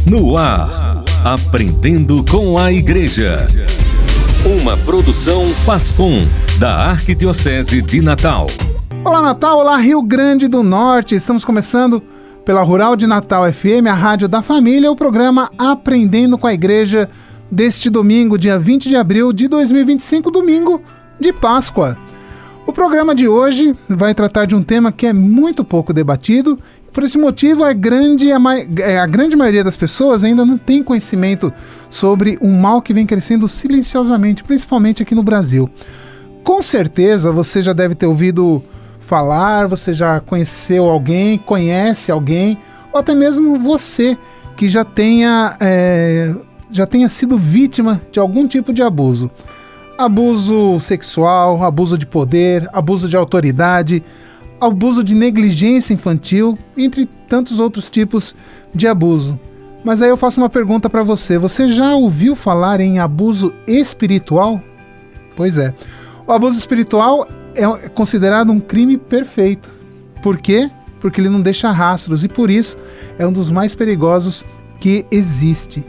No ar, Aprendendo com a Igreja. Uma produção Pascom, da Arquidiocese de Natal. Olá Natal, olá Rio Grande do Norte. Estamos começando pela Rural de Natal FM, a rádio da família, o programa Aprendendo com a Igreja deste domingo, dia 20 de abril de 2025, domingo de Páscoa. O programa de hoje vai tratar de um tema que é muito pouco debatido. Por esse motivo, a grande maioria das pessoas ainda não tem conhecimento sobre um mal que vem crescendo silenciosamente, principalmente aqui no Brasil. Com certeza, você já deve ter ouvido falar, você já conheceu alguém, conhece alguém, ou até mesmo você que já tenha sido vítima de algum tipo de abuso. Abuso sexual, abuso de poder, abuso de autoridade, abuso de negligência infantil, entre tantos outros tipos de abuso. Mas aí eu faço uma pergunta para você. Você já ouviu falar em abuso espiritual? Pois é. O abuso espiritual é considerado um crime perfeito. Por quê? Porque ele não deixa rastros e por isso é um dos mais perigosos que existe.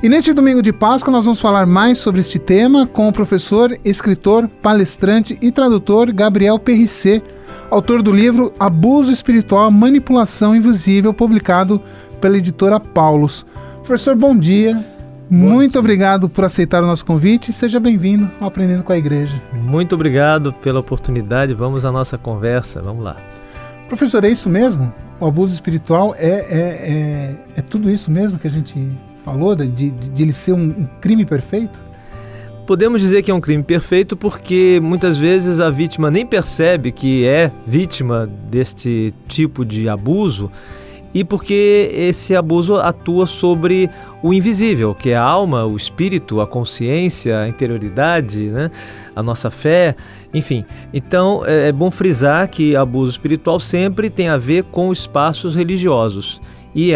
E neste domingo de Páscoa nós vamos falar mais sobre este tema com o professor, escritor, palestrante e tradutor Gabriel Perricet, autor do livro Abuso Espiritual, Manipulação Invisível, publicado pela editora Paulus. Professor, bom dia. Muito obrigado por aceitar o nosso convite e seja bem-vindo ao Aprendendo com a Igreja. Muito obrigado pela oportunidade. Vamos à nossa conversa. Vamos lá. Professor, é isso mesmo? O abuso espiritual é tudo isso mesmo que a gente falou, de ele ser um crime perfeito? Podemos dizer que é um crime perfeito porque muitas vezes a vítima nem percebe que é vítima deste tipo de abuso e porque esse abuso atua sobre o invisível, que é a alma, o espírito, a consciência, a interioridade, né? A nossa fé, enfim. Então é bom frisar que abuso espiritual sempre tem a ver com espaços religiosos e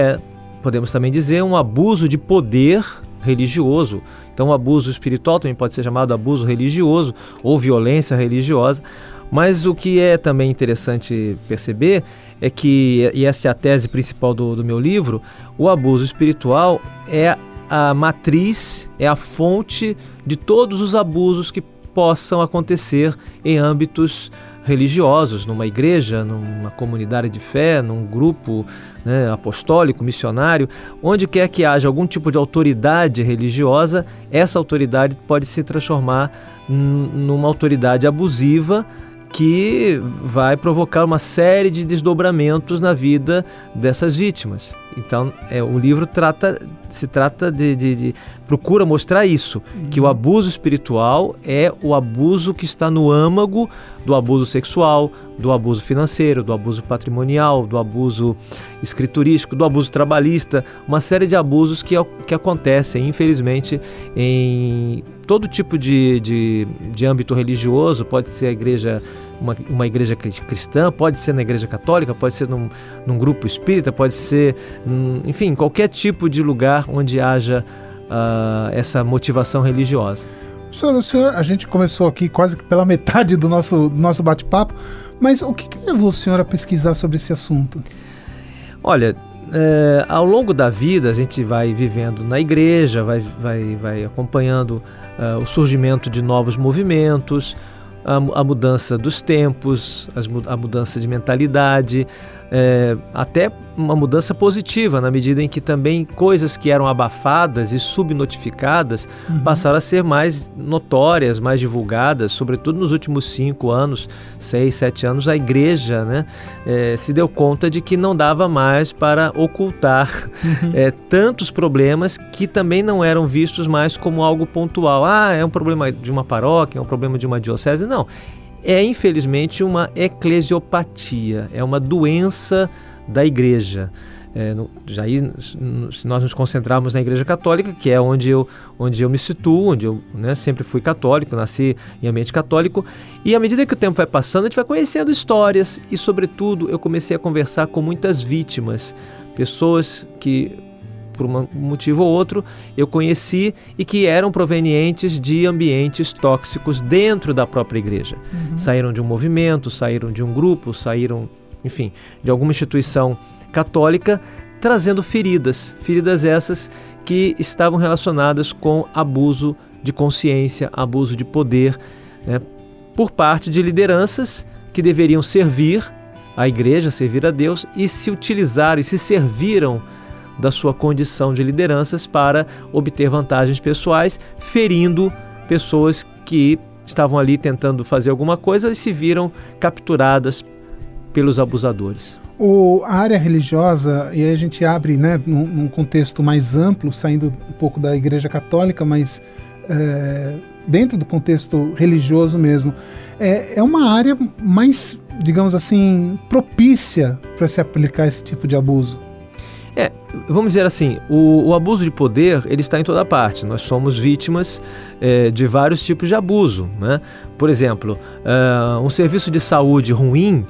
podemos também dizer, um abuso de poder religioso. Então o abuso espiritual também pode ser chamado abuso religioso ou violência religiosa, mas o que é também interessante perceber é que, e essa é a tese principal do meu livro, o abuso espiritual é a matriz, é a fonte de todos os abusos que possam acontecer em âmbitos religiosos, numa igreja, numa comunidade de fé, num grupo, né, apostólico, missionário, onde quer que haja algum tipo de autoridade religiosa, essa autoridade pode se transformar numa autoridade abusiva que vai provocar uma série de desdobramentos na vida dessas vítimas. Então, o livro procura mostrar isso, que o abuso espiritual é o abuso que está no âmago do abuso sexual, do abuso financeiro, do abuso patrimonial, do abuso escriturístico, do abuso trabalhista, uma série de abusos que acontecem, infelizmente, em todo tipo de âmbito religioso. Pode ser a igreja, uma igreja cristã, pode ser na igreja católica, pode ser num grupo espírita, pode ser, enfim, qualquer tipo de lugar onde haja essa motivação religiosa. Senhor, a gente começou aqui quase que pela metade do nosso bate-papo, mas o que levou o senhor a pesquisar sobre esse assunto? Olha, ao longo da vida a gente vai vivendo na igreja, vai acompanhando o surgimento de novos movimentos, a mudança dos tempos, a mudança de mentalidade, até uma mudança positiva, na medida em que também coisas que eram abafadas e subnotificadas passaram a ser mais notórias, mais divulgadas, sobretudo nos últimos 5 anos, 6, 7 anos, a igreja, né, se deu conta de que não dava mais para ocultar tantos problemas que também não eram vistos mais como algo pontual. É um problema de uma paróquia, é um problema de uma diocese. Não. É, infelizmente, uma eclesiopatia, é uma doença da igreja. Se nós nos concentrarmos na Igreja Católica, que é onde eu me situo, onde eu, né, sempre fui católico, nasci em ambiente católico, e à medida que o tempo vai passando, a gente vai conhecendo histórias e, sobretudo, eu comecei a conversar com muitas vítimas, pessoas que, por um motivo ou outro, eu conheci e que eram provenientes de ambientes tóxicos dentro da própria igreja. Saíram de um movimento, saíram de um grupo, saíram, enfim, de alguma instituição católica, trazendo feridas essas que estavam relacionadas com abuso de consciência, abuso de poder, né, por parte de lideranças que deveriam servir a igreja, servir a Deus, e se utilizaram e se serviram da sua condição de lideranças para obter vantagens pessoais, ferindo pessoas que estavam ali tentando fazer alguma coisa e se viram capturadas pelos abusadores. A área religiosa, e aí a gente abre, né, num contexto mais amplo, saindo um pouco da Igreja Católica, mas dentro do contexto religioso mesmo, é uma área mais, digamos assim, propícia para se aplicar esse tipo de abuso. Vamos dizer assim, o abuso de poder, ele está em toda parte. Nós somos vítimas de vários tipos de abuso, né? Por exemplo, um serviço de saúde ruim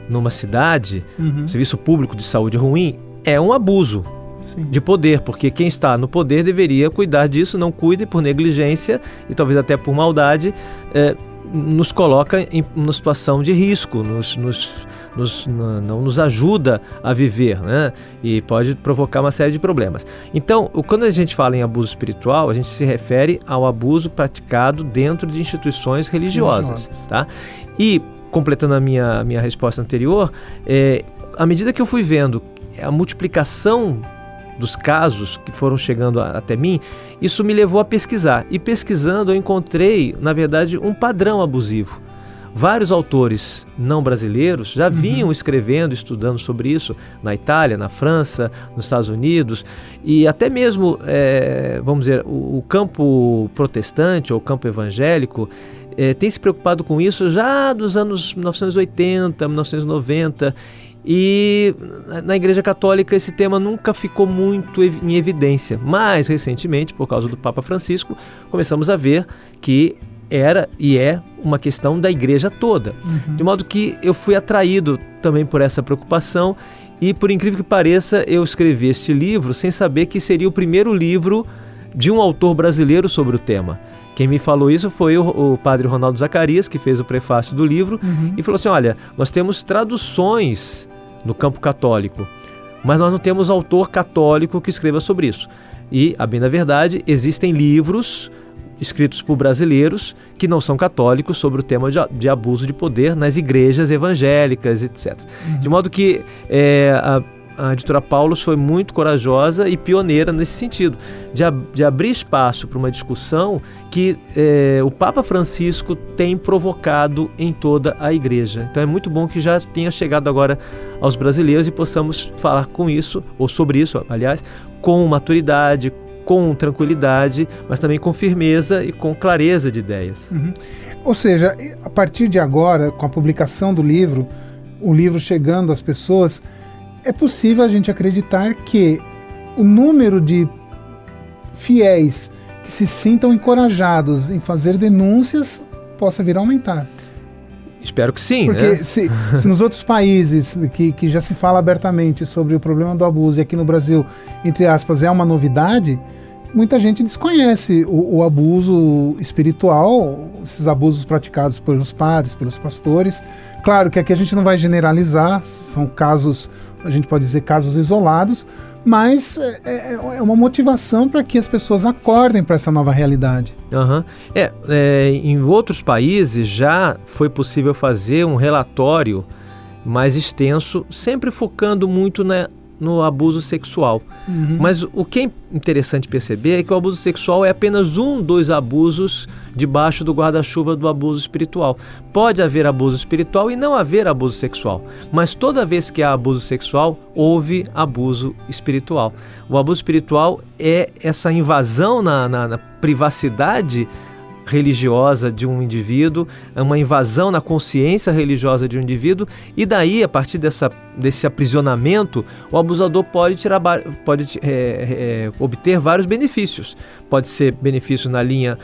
numa cidade, um serviço público de saúde ruim, é um abuso. Sim. De poder, porque quem está no poder deveria cuidar disso, não cuida, e por negligência e talvez até por maldade, nos coloca em uma situação de risco, não nos ajuda a viver, né? E pode provocar uma série de problemas. Então, quando a gente fala em abuso espiritual, a gente se refere ao abuso praticado dentro de instituições religiosas. Tá? E, completando a minha resposta anterior, à medida que eu fui vendo a multiplicação dos casos que foram chegando até mim, isso me levou a pesquisar. E pesquisando eu encontrei, na verdade, um padrão abusivo. Vários autores não brasileiros já vinham escrevendo, estudando sobre isso na Itália, na França, nos Estados Unidos, e até mesmo, vamos dizer, o campo protestante ou o campo evangélico tem se preocupado com isso já dos anos 1980, 1990, e na Igreja Católica esse tema nunca ficou muito em evidência, mas recentemente, por causa do Papa Francisco, começamos a ver que era e é uma questão da igreja toda. De modo que eu fui atraído também por essa preocupação e, por incrível que pareça, eu escrevi este livro sem saber que seria o primeiro livro de um autor brasileiro sobre o tema. Quem me falou isso foi o padre Ronaldo Zacarias, que fez o prefácio do livro, e falou assim: olha, nós temos traduções no campo católico, mas nós não temos autor católico que escreva sobre isso. E, a bem da verdade, existem livros escritos por brasileiros que não são católicos sobre o tema de abuso de poder nas igrejas evangélicas, etc. De modo que a editora Paulus foi muito corajosa e pioneira nesse sentido, de abrir espaço para uma discussão que o Papa Francisco tem provocado em toda a igreja. Então é muito bom que já tenha chegado agora aos brasileiros e possamos falar com isso, ou sobre isso, aliás, com maturidade, com tranquilidade, mas também com firmeza e com clareza de ideias. Ou seja, a partir de agora, com a publicação do livro, o livro chegando às pessoas, é possível a gente acreditar que o número de fiéis que se sintam encorajados em fazer denúncias possa vir a aumentar. Espero que sim. Porque né? se nos outros países que já se fala abertamente sobre o problema do abuso, e aqui no Brasil, entre aspas, é uma novidade, muita gente desconhece o abuso espiritual, esses abusos praticados pelos padres, pelos pastores. Claro que aqui a gente não vai generalizar, são casos, a gente pode dizer casos isolados, mas é uma motivação para que as pessoas acordem para essa nova realidade. Em outros países já foi possível fazer um relatório mais extenso, sempre focando muito no abuso sexual. Mas o que é interessante perceber é que o abuso sexual é apenas um dos abusos debaixo do guarda-chuva do abuso espiritual. Pode haver abuso espiritual e não haver abuso sexual, mas toda vez que há abuso sexual, houve abuso espiritual. O abuso espiritual é essa invasão na privacidade religiosa de um indivíduo, é uma invasão na consciência religiosa de um indivíduo, e daí, a partir desse aprisionamento, o abusador pode obter vários benefícios. Pode ser benefício na linha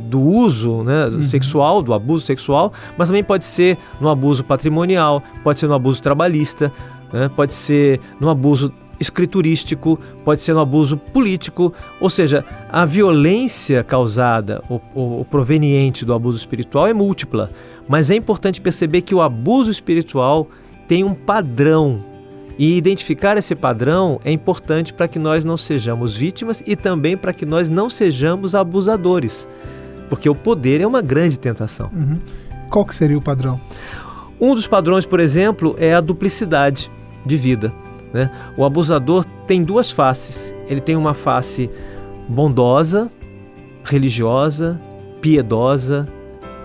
do uso, né, sexual, do abuso sexual, mas também pode ser no abuso patrimonial, pode ser no abuso trabalhista, né, pode ser no abuso escriturístico, pode ser no abuso político, ou seja, a violência causada ou proveniente do abuso espiritual é múltipla, mas é importante perceber que o abuso espiritual tem um padrão E identificar esse padrão é importante para que nós não sejamos vítimas e também para que nós não sejamos abusadores, porque o poder é uma grande tentação. Uhum. Qual que seria o padrão? Um dos padrões, por exemplo, é a duplicidade de vida, né? O abusador tem duas faces. Ele tem uma face bondosa, religiosa, piedosa,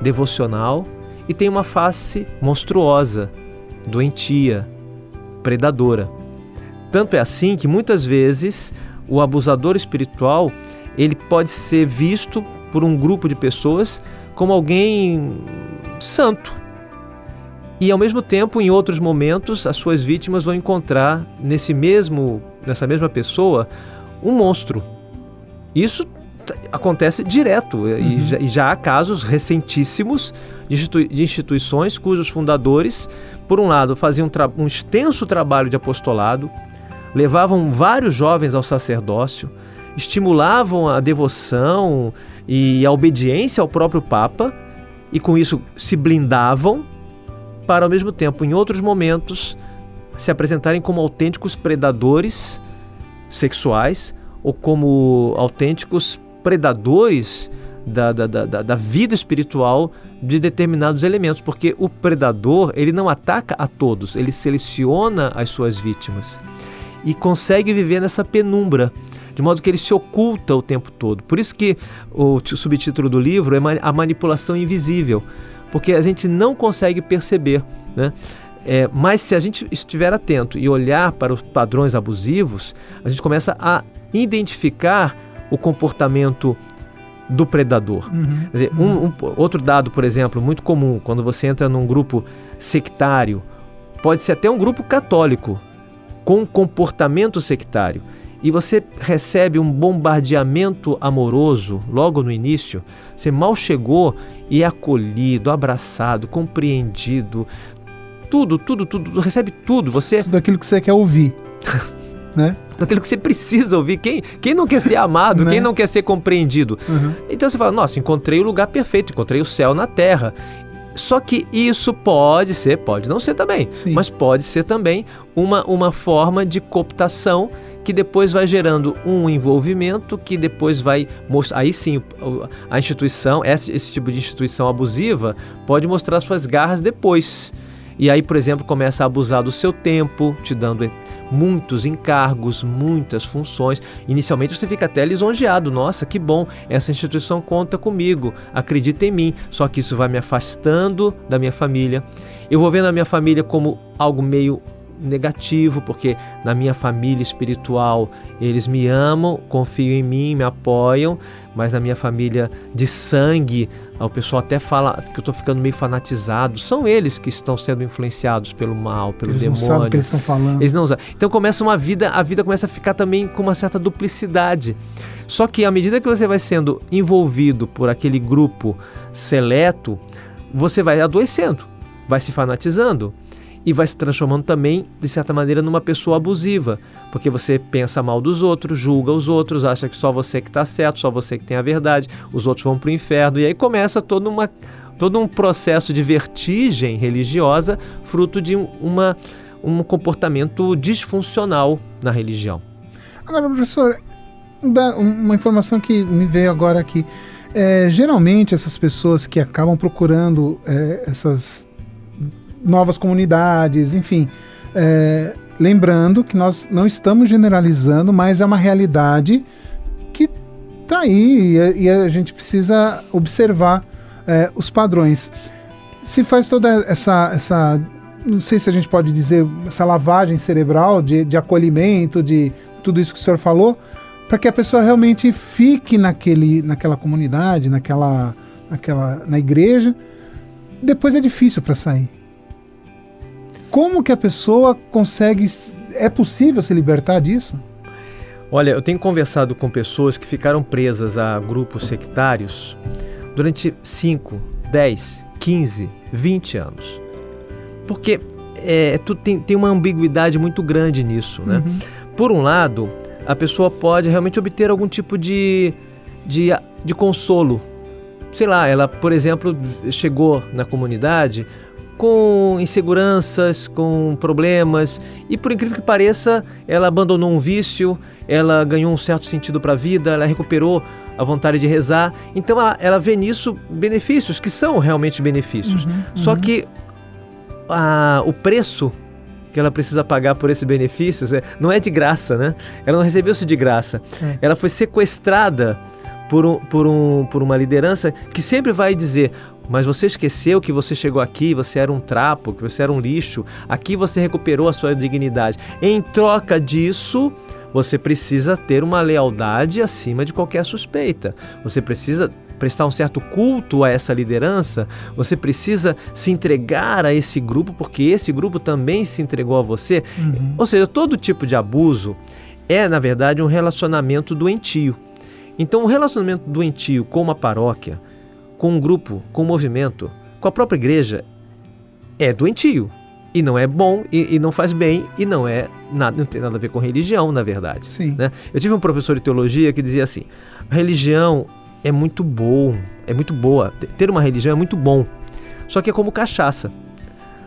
devocional, e tem uma face monstruosa, doentia, predadora. Tanto é assim que muitas vezes o abusador espiritual, ele pode ser visto por um grupo de pessoas como alguém santo. E ao mesmo tempo, em outros momentos, as suas vítimas vão encontrar nessa mesma pessoa um monstro. Isso acontece direto, e já há casos recentíssimos de instituições cujos fundadores, por um lado, faziam um extenso trabalho de apostolado, levavam vários jovens ao sacerdócio, estimulavam a devoção e a obediência ao próprio Papa, e com isso se blindavam, para ao mesmo tempo, em outros momentos, se apresentarem como autênticos predadores sexuais ou como autênticos predadores da vida espiritual de determinados elementos, porque o predador, ele não ataca a todos, ele seleciona as suas vítimas e consegue viver nessa penumbra, de modo que ele se oculta o tempo todo. Por isso que o subtítulo do livro é A Manipulação Invisível, porque a gente não consegue perceber, né? Mas se a gente estiver atento e olhar para os padrões abusivos, a gente começa a identificar o comportamento do predador. Quer dizer, outro dado, por exemplo, muito comum, quando você entra num grupo sectário, pode ser até um grupo católico, com comportamento sectário, e você recebe um bombardeamento amoroso logo no início, você mal chegou e é acolhido, abraçado, compreendido, tudo, recebe tudo. Tudo aquilo que você quer ouvir, né? Aquilo que você precisa ouvir. Quem não quer ser amado, né? Quem não quer ser compreendido? Então você fala, nossa, encontrei o lugar perfeito, encontrei o céu na terra. Só que isso pode não ser também, sim, mas pode ser também uma forma de cooptação que depois vai gerando um envolvimento que depois vai mostrar. Aí sim, a instituição, esse tipo de instituição abusiva pode mostrar suas garras depois. E aí, por exemplo, começa a abusar do seu tempo, te dando muitos encargos, muitas funções. Inicialmente você fica até lisonjeado. Nossa, que bom, essa instituição conta comigo, acredita em mim. Só que isso vai me afastando da minha família. Eu vou vendo a minha família como algo meio negativo, porque na minha família espiritual eles me amam, confiam em mim, me apoiam, mas na minha família de sangue, o pessoal até fala que eu estou ficando meio fanatizado. São eles que estão sendo influenciados pelo mal, pelo demônio. Eles não sabem o que eles estão falando. Eles não sabem. Então começa a vida começa a ficar também com uma certa duplicidade. Só que à medida que você vai sendo envolvido por aquele grupo seleto, você vai adoecendo, vai se fanatizando e vai se transformando também, de certa maneira, numa pessoa abusiva, porque você pensa mal dos outros, julga os outros, acha que só você que está certo, só você que tem a verdade, os outros vão para o inferno, e aí começa todo um processo de vertigem religiosa, fruto de um comportamento disfuncional na religião. Agora, professor, uma informação que me veio agora aqui. Geralmente, essas pessoas que acabam procurando essas novas comunidades, enfim, lembrando que nós não estamos generalizando, mas é uma realidade que está aí e a gente precisa observar os padrões. Se faz toda essa, não sei se a gente pode dizer, essa lavagem cerebral de acolhimento, de tudo isso que o senhor falou, para que a pessoa realmente fique naquela comunidade, na igreja, depois é difícil para sair. Como que a pessoa consegue... É possível se libertar disso? Olha, eu tenho conversado com pessoas que ficaram presas a grupos sectários durante 5, 10, 15, 20 anos. Porque tem uma ambiguidade muito grande nisso, né? Por um lado, a pessoa pode realmente obter algum tipo de consolo. Sei lá, ela, por exemplo, chegou na comunidade com inseguranças, com problemas, e por incrível que pareça, ela abandonou um vício, ela ganhou um certo sentido para a vida, ela recuperou a vontade de rezar. Então ela vê nisso benefícios, que são realmente benefícios. Só que o preço que ela precisa pagar por esses benefícios não é de graça, né? Ela não recebeu isso de graça. Ela foi sequestrada por uma liderança que sempre vai dizer: mas você esqueceu que você chegou aqui, você era um trapo, que você era um lixo, aqui você recuperou a sua dignidade. Em troca disso, você precisa ter uma lealdade acima de qualquer suspeita. Você precisa prestar um certo culto a essa liderança, você precisa se entregar a esse grupo, porque esse grupo também se entregou a você. Ou seja, todo tipo de abuso é, na verdade, um relacionamento doentio. Então, o relacionamento doentio com uma paróquia, com um grupo, com um movimento, com a própria igreja, é doentio. E não é bom, e não faz bem, e não tem nada a ver com religião, na verdade. Sim. Né? Eu tive um professor de teologia que dizia assim: a religião é muito boa. Ter uma religião é muito bom. Só que é como cachaça.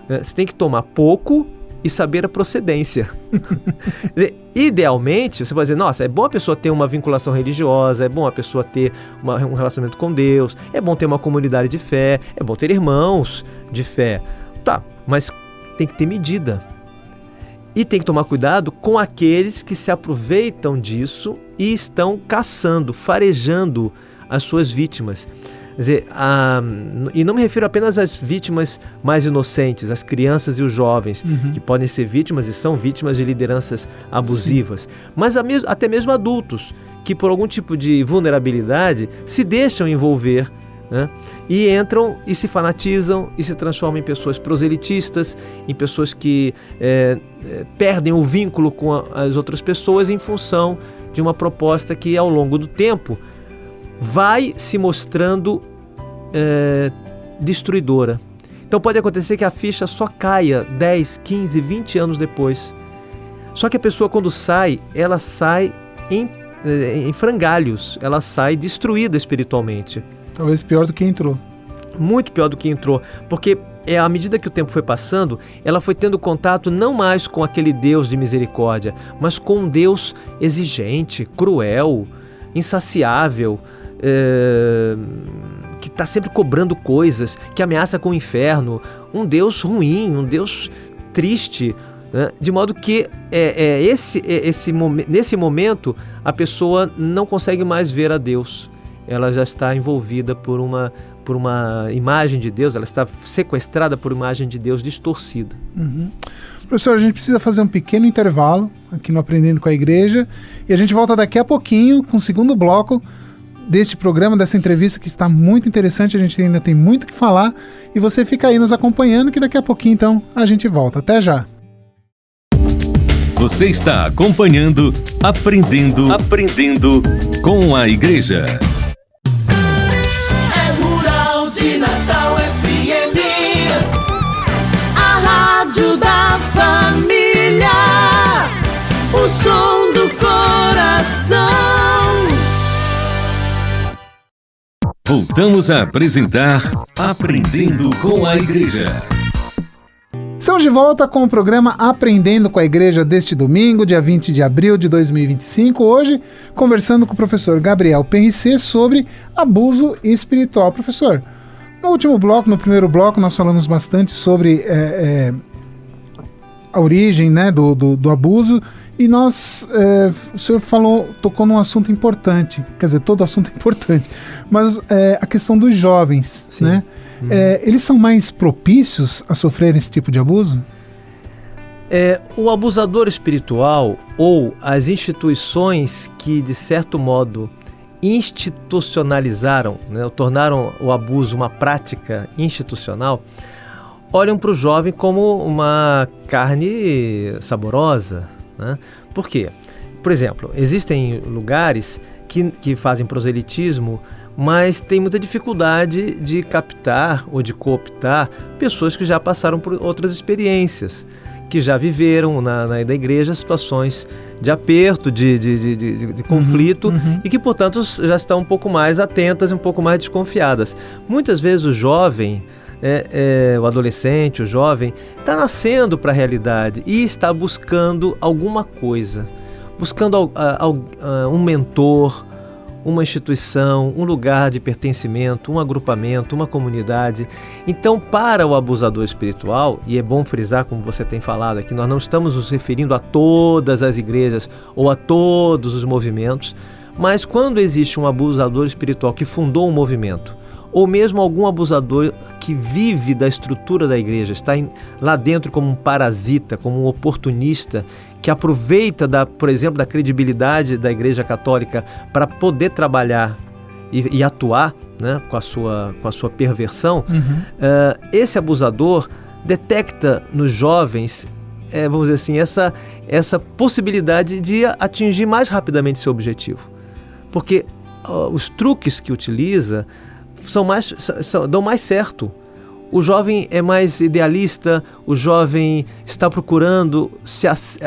Né? Você tem que tomar pouco e saber a procedência. Idealmente, você pode dizer: nossa, é bom a pessoa ter uma vinculação religiosa, é bom a pessoa ter um relacionamento com Deus, é bom ter uma comunidade de fé, é bom ter irmãos de fé. Tá, mas tem que ter medida. E tem que tomar cuidado com aqueles que se aproveitam disso e estão caçando, farejando as suas vítimas. Quer dizer, e não me refiro apenas às vítimas mais inocentes, as crianças e os jovens, que podem ser vítimas e são vítimas de lideranças abusivas, mas até mesmo adultos, que por algum tipo de vulnerabilidade se deixam envolver, né? E entram e se fanatizam e se transformam em pessoas proselitistas, em pessoas que perdem o vínculo com as outras pessoas em função de uma proposta que, ao longo do tempo, vai se mostrando destruidora. Então pode acontecer que a ficha só caia 10, 15, 20 anos depois. Só que a pessoa, quando sai, ela sai em frangalhos, ela sai destruída espiritualmente. Talvez pior do que entrou. Muito pior do que entrou, porque à medida que o tempo foi passando, ela foi tendo contato não mais com aquele Deus de misericórdia, mas com um Deus exigente, cruel, insaciável, que está sempre cobrando coisas, que ameaça com o inferno, um Deus ruim, um Deus triste, né? De modo que nesse momento a pessoa não consegue mais ver a Deus. Ela já está envolvida por uma imagem de Deus, ela está sequestrada por uma imagem de Deus distorcida. Professor, a gente precisa fazer um pequeno intervalo aqui no Aprendendo com a Igreja e a gente volta daqui a pouquinho com o segundo bloco deste programa, dessa entrevista que está muito interessante, a gente ainda tem muito o que falar e você fica aí nos acompanhando que daqui a pouquinho então a gente volta. Até já! Você está acompanhando Aprendendo com a Igreja. De Natal FM, a rádio da família, o som do coração. Voltamos a apresentar Aprendendo com a Igreja. Estamos de volta com o programa Aprendendo com a Igreja deste domingo, dia 20 de abril de 2025. Hoje, conversando com o professor Gabriel Perricet sobre abuso espiritual. Professor, no primeiro bloco, nós falamos bastante sobre a origem, né, do abuso e o senhor tocou num assunto importante, quer dizer, todo assunto é importante, mas a questão dos jovens, sim, né? Eles são mais propícios a sofrer esse tipo de abuso? O abusador espiritual ou as instituições que, de certo modo, institucionalizaram, né, tornaram o abuso uma prática institucional, olham para o jovem como uma carne saborosa, né? Por quê? Por exemplo, existem lugares que fazem proselitismo, mas tem muita dificuldade de captar ou de cooptar pessoas que já passaram por outras experiências, que já viveram na igreja situações de aperto, de conflito, e que, portanto, já estão um pouco mais atentas, um pouco mais desconfiadas. Muitas vezes o jovem o adolescente, o jovem, está nascendo para a realidade e está buscando alguma coisa, buscando um mentor, uma instituição, um lugar de pertencimento, um agrupamento, uma comunidade. Então, para o abusador espiritual, e é bom frisar, como você tem falado aqui, nós não estamos nos referindo a todas as igrejas ou a todos os movimentos, mas quando existe um abusador espiritual que fundou um movimento, ou mesmo algum abusador que vive da estrutura da igreja, está lá dentro como um parasita, como um oportunista, que aproveita, por exemplo, da credibilidade da Igreja Católica para poder trabalhar e atuar, né, com a sua perversão, esse abusador detecta nos jovens, vamos dizer assim, essa possibilidade de atingir mais rapidamente seu objetivo. Porque os truques que utiliza dão mais certo. O jovem é mais idealista, o jovem está procurando,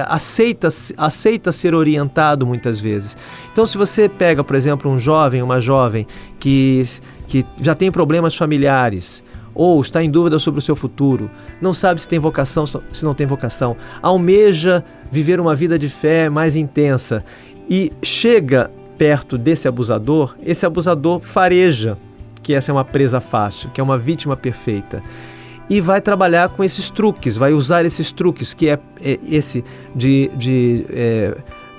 aceita ser orientado muitas vezes. Então, se você pega, por exemplo, um jovem, uma jovem que já tem problemas familiares, ou está em dúvida sobre o seu futuro, não sabe se tem vocação, se não tem vocação, almeja viver uma vida de fé mais intensa e chega perto desse abusador, esse abusador fareja que essa é uma presa fácil, que é uma vítima perfeita. E vai trabalhar com esses truques, vai usar esses truques, que é esse de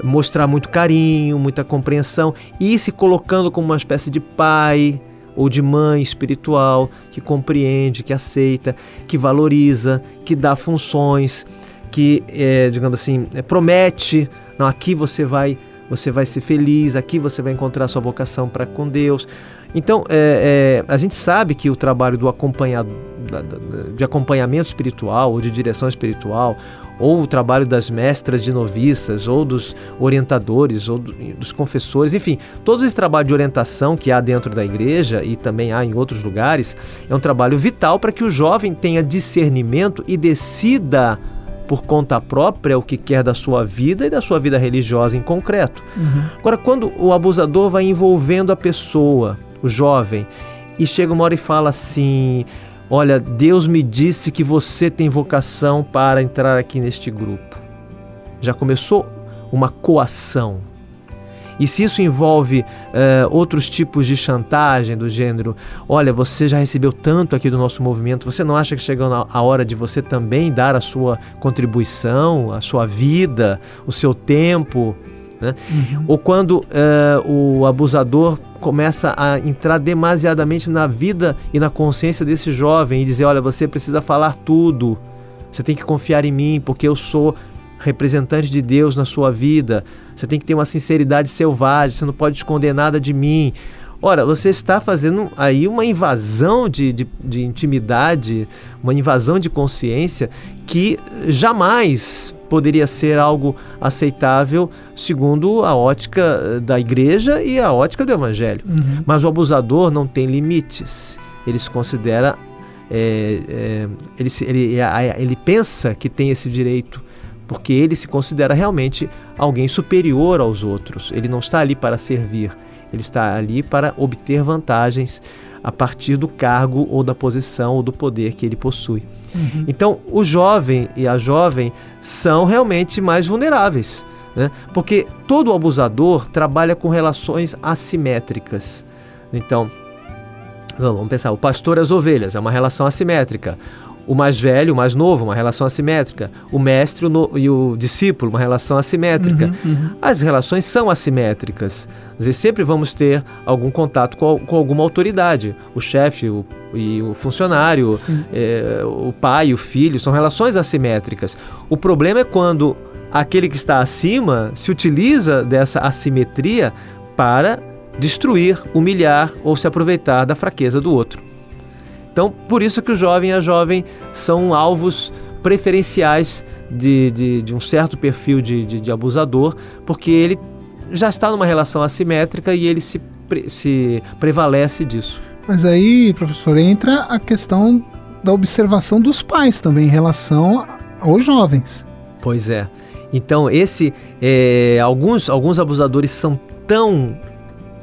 mostrar muito carinho, muita compreensão, e ir se colocando como uma espécie de pai ou de mãe espiritual, que compreende, que aceita, que valoriza, que dá funções, que, digamos assim, promete, não, aqui você vai ser feliz, aqui você vai encontrar sua vocação para com Deus. Então, a gente sabe que o trabalho de acompanhamento espiritual ou de direção espiritual, ou o trabalho das mestras de noviças, ou dos orientadores, ou dos confessores, enfim, todo esse trabalho de orientação que há dentro da igreja e também há em outros lugares, é um trabalho vital para que o jovem tenha discernimento e decida por conta própria o que quer da sua vida e da sua vida religiosa em concreto. Agora, quando o abusador vai envolvendo a pessoa, o jovem, e chega uma hora e fala assim: olha, Deus me disse que você tem vocação para entrar aqui neste grupo. Já começou uma coação. E se isso envolve outros tipos de chantagem do gênero, olha, você já recebeu tanto aqui do nosso movimento, você não acha que chegou a hora de você também dar a sua contribuição, a sua vida, o seu tempo, né? Ou quando o abusador começa a entrar demasiadamente na vida e na consciência desse jovem e dizer: olha, você precisa falar tudo, você tem que confiar em mim porque eu sou representante de Deus na sua vida, você tem que ter uma sinceridade selvagem, você não pode esconder nada de mim. Ora, você está fazendo aí uma invasão de intimidade, uma invasão de consciência que jamais poderia ser algo aceitável segundo a ótica da igreja e a ótica do evangelho. Mas o abusador não tem limites. Ele se considera, ele pensa que tem esse direito, porque ele se considera realmente alguém superior aos outros. Ele não está ali para servir, ele está ali para obter vantagens a partir do cargo ou da posição ou do poder que ele possui. Então, o jovem e a jovem são realmente mais vulneráveis, né? Porque todo abusador trabalha com relações assimétricas. Então, vamos pensar, o pastor e as ovelhas é uma relação assimétrica. O mais velho, o mais novo, uma relação assimétrica. O mestre e o discípulo, uma relação assimétrica. As relações são assimétricas. Quer dizer, sempre vamos ter algum contato com alguma autoridade. O chefe e o funcionário, o pai e o filho, são relações assimétricas. O problema é quando aquele que está acima se utiliza dessa assimetria para destruir, humilhar ou se aproveitar da fraqueza do outro. Então, por isso que o jovem e a jovem são alvos preferenciais de um certo perfil de abusador, porque ele já está numa relação assimétrica e ele se prevalece disso. Mas aí, professor, entra a questão da observação dos pais também em relação aos jovens. Pois é. Então, alguns abusadores são tão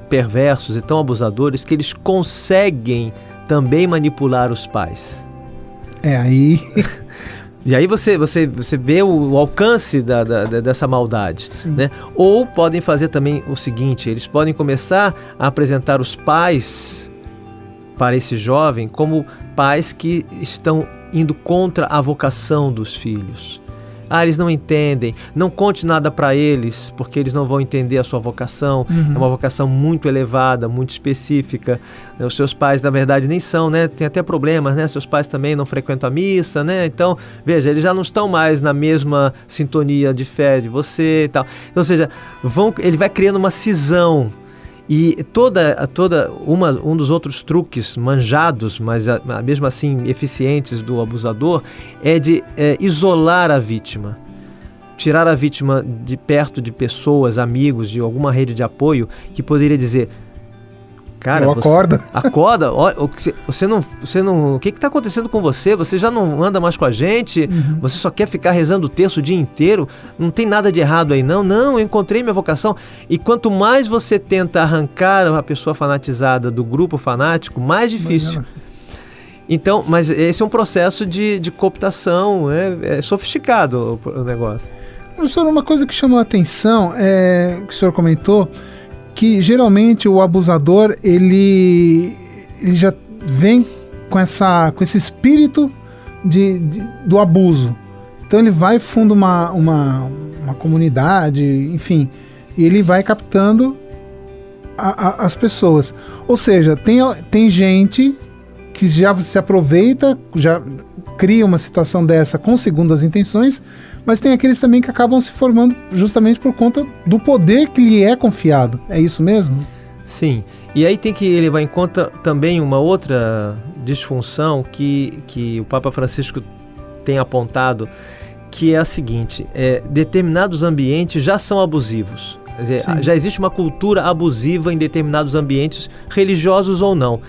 perversos e tão abusadores que eles conseguem também manipular os pais. Aí... E aí você vê o alcance dessa maldade, né? Ou podem fazer também o seguinte, eles podem começar a apresentar os pais para esse jovem como pais que estão indo contra a vocação dos filhos. Eles não entendem, não conte nada para eles, porque eles não vão entender a sua vocação. É uma vocação muito elevada, muito específica. Os seus pais, na verdade, nem são, né? Tem até problemas, né? Seus pais também não frequentam a missa, né? Então, veja, eles já não estão mais na mesma sintonia de fé de você e tal. Então, ou seja, ele vai criando uma cisão. E um dos outros truques manjados, mas mesmo assim eficientes do abusador, é de isolar a vítima. Tirar a vítima de perto de pessoas, amigos, de alguma rede de apoio, que poderia dizer... Cara, acorda, você não, o que está acontecendo com você? Você já não anda mais com a gente? Você só quer ficar rezando o terço o dia inteiro? Não tem nada de errado aí não? Não, eu encontrei minha vocação. E quanto mais você tenta arrancar a pessoa fanatizada do grupo fanático, mais difícil. Então, mas esse é um processo de cooptação, é sofisticado o negócio. Professor, uma coisa que chamou a atenção, que o senhor comentou, que geralmente o abusador ele já vem com esse espírito do abuso. Então ele vai e funda uma comunidade, enfim, e ele vai captando as pessoas. Ou seja, tem gente que já se aproveita, já cria uma situação dessa com segundas intenções, mas tem aqueles também que acabam se formando justamente por conta do poder que lhe é confiado. É isso mesmo? Sim. E aí tem que levar em conta também uma outra disfunção que o Papa Francisco tem apontado, que é a seguinte: determinados ambientes já são abusivos. Quer dizer, já existe uma cultura abusiva em determinados ambientes, religiosos ou não.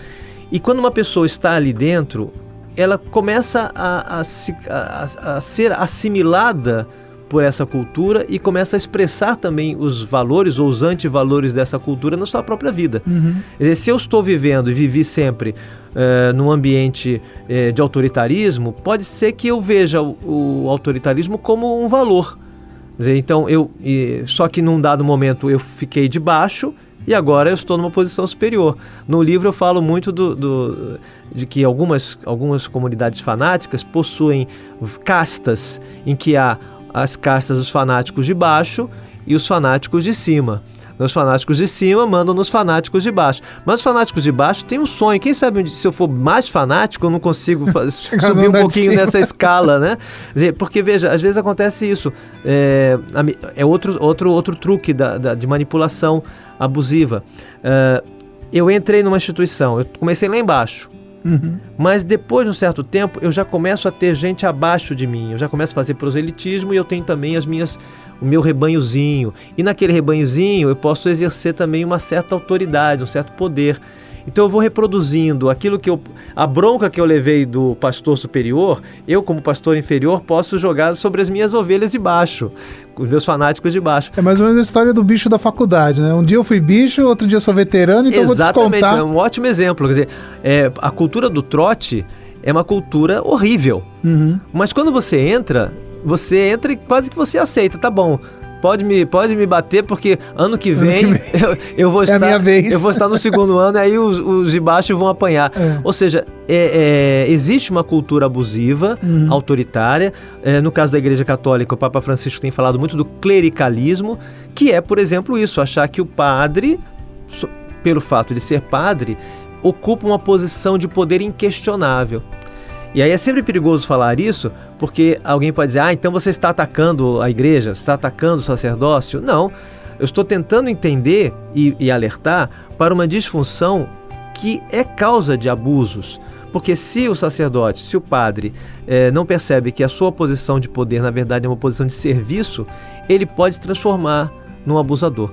E quando uma pessoa está ali dentro, ela começa a ser assimilada por essa cultura e começa a expressar também os valores ou os antivalores dessa cultura na sua própria vida. Quer dizer, se eu estou vivendo e vivi sempre num ambiente de autoritarismo, pode ser que eu veja o autoritarismo como um valor. Quer dizer, então, só que num dado momento eu fiquei de baixo e agora eu estou numa posição superior. No livro eu falo muito de que algumas comunidades fanáticas possuem castas, em que há as castas dos fanáticos de baixo e os fanáticos de cima. Os fanáticos de cima mandam nos fanáticos de baixo. Mas os fanáticos de baixo têm um sonho. Quem sabe se eu for mais fanático, eu não consigo subir um pouquinho nessa escala, né? Quer dizer, porque, veja, às vezes acontece isso. É outro truque de manipulação abusiva. Eu entrei numa instituição, eu comecei lá embaixo. Mas depois de um certo tempo eu já começo a ter gente abaixo de mim, eu já começo a fazer proselitismo e eu tenho também o meu rebanhozinho, e naquele rebanhozinho eu posso exercer também uma certa autoridade, um certo poder. Então eu vou reproduzindo a bronca que eu levei do pastor superior, eu como pastor inferior posso jogar sobre as minhas ovelhas de baixo, os meus fanáticos de baixo. É mais ou menos a história do bicho da faculdade, né? Um dia eu fui bicho, outro dia eu sou veterano, então exatamente, vou descontar. É um ótimo exemplo. Quer dizer, a cultura do trote é uma cultura horrível. Mas quando você entra e quase que você aceita, tá bom. Pode me bater, porque ano que vem eu vou estar, a minha vez. Eu vou estar no segundo ano, aí os de baixo vão apanhar. Ou seja, existe uma cultura abusiva, autoritária. No caso da Igreja Católica, o Papa Francisco tem falado muito do clericalismo, que é, por exemplo, isso, achar que o padre, pelo fato de ser padre, ocupa uma posição de poder inquestionável. E aí é sempre perigoso falar isso, porque alguém pode dizer, então você está atacando a igreja, você está atacando o sacerdócio. Não, eu estou tentando entender e alertar para uma disfunção que é causa de abusos. Porque se o sacerdote, se o padre não percebe que a sua posição de poder, na verdade, é uma posição de serviço, ele pode se transformar num abusador.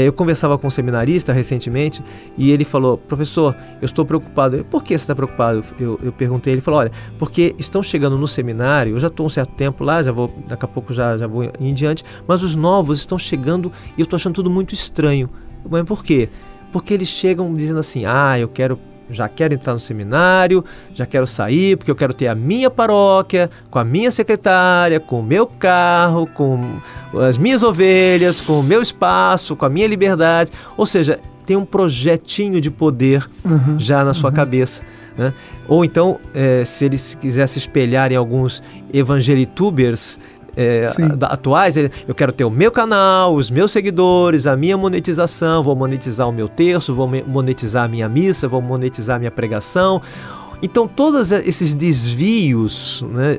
Eu conversava com um seminarista recentemente e ele falou, professor, eu estou preocupado. Por que você está preocupado? Eu perguntei, ele falou, olha, porque estão chegando no seminário, eu já estou um certo tempo lá, daqui a pouco já vou em diante, mas os novos estão chegando e eu estou achando tudo muito estranho. Mas por quê? Porque eles chegam dizendo assim, eu quero já quero entrar no seminário, já quero sair, porque eu quero ter a minha paróquia, com a minha secretária, com o meu carro, com as minhas ovelhas, com o meu espaço, com a minha liberdade. Ou seja, tem um projetinho de poder já na sua cabeça, né? Ou então, se ele quiser se espelhar em alguns evangelitubers atuais, eu quero ter o meu canal, os meus seguidores, a minha monetização, vou monetizar o meu terço, vou monetizar a minha missa, vou monetizar a minha pregação. Então todos esses desvios, né,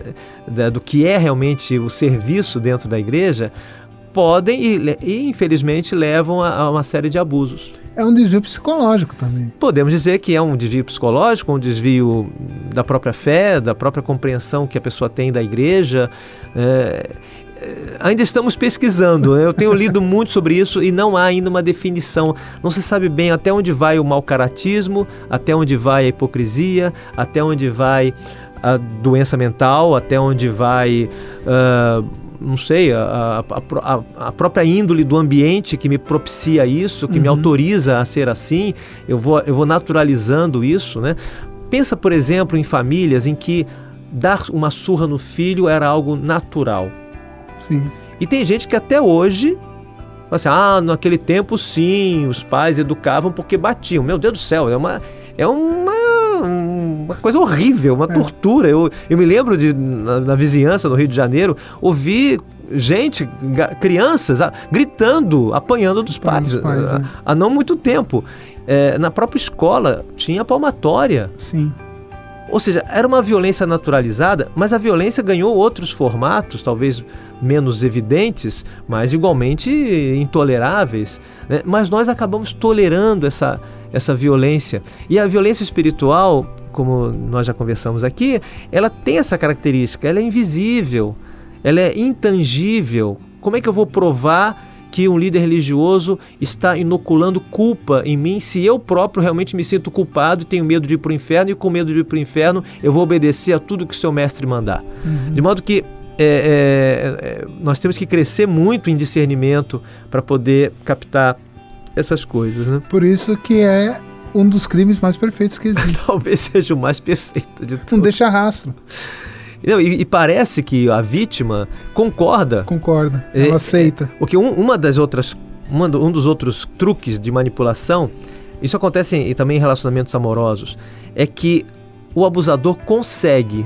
do que é realmente o serviço dentro da igreja podem e infelizmente levam a uma série de abusos. É um desvio psicológico também. Podemos dizer que é um desvio psicológico, um desvio da própria fé, da própria compreensão que a pessoa tem da igreja. Ainda estamos pesquisando, né? Eu tenho lido muito sobre isso e não há ainda uma definição. Não se sabe bem até onde vai o mau-caratismo, até onde vai a hipocrisia, até onde vai a doença mental, até onde vai... não sei, a própria índole do ambiente que me propicia isso, que me autoriza a ser assim, eu vou naturalizando isso, né? Pensa, por exemplo, em famílias em que dar uma surra no filho era algo natural. Sim. E tem gente que até hoje, assim, naquele tempo sim, os pais educavam porque batiam. Meu Deus do céu, é uma coisa horrível, uma tortura. Eu me lembro na vizinhança no Rio de Janeiro, ouvir gente, crianças, gritando, apanhando dos pais, há não muito tempo. Na própria escola tinha palmatória. Sim. Ou seja, era uma violência naturalizada, mas a violência ganhou outros formatos, talvez menos evidentes, mas igualmente intoleráveis, né? Mas nós acabamos tolerando essa violência. E a violência espiritual, como nós já conversamos aqui, ela tem essa característica, ela é invisível, ela é intangível. Como é que eu vou provar que um líder religioso está inoculando culpa em mim se eu próprio realmente me sinto culpado e tenho medo de ir para o inferno, e com medo de ir para o inferno eu vou obedecer a tudo que o seu mestre mandar? De modo que nós temos que crescer muito em discernimento para poder captar essas coisas, né? Por isso que é um dos crimes mais perfeitos que existe. Talvez seja o mais perfeito de todos. Não deixa rastro. Não, e parece que a vítima concorda. Ela aceita. Porque um dos outros truques de manipulação, isso acontece também em relacionamentos amorosos, é que o abusador consegue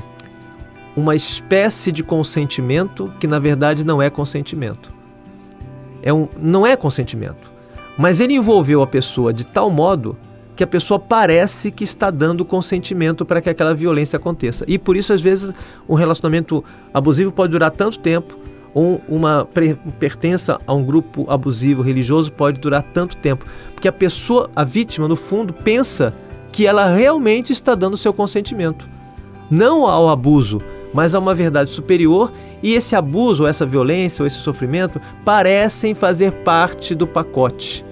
uma espécie de consentimento que na verdade não é consentimento. Não é consentimento, mas ele envolveu a pessoa de tal modo que a pessoa parece que está dando consentimento para que aquela violência aconteça. E por isso, às vezes, um relacionamento abusivo pode durar tanto tempo, ou uma pertença a um grupo abusivo religioso pode durar tanto tempo, porque a vítima, no fundo, pensa que ela realmente está dando seu consentimento. Não ao abuso, mas a uma verdade superior, e esse abuso, ou essa violência, ou esse sofrimento, parecem fazer parte do pacote.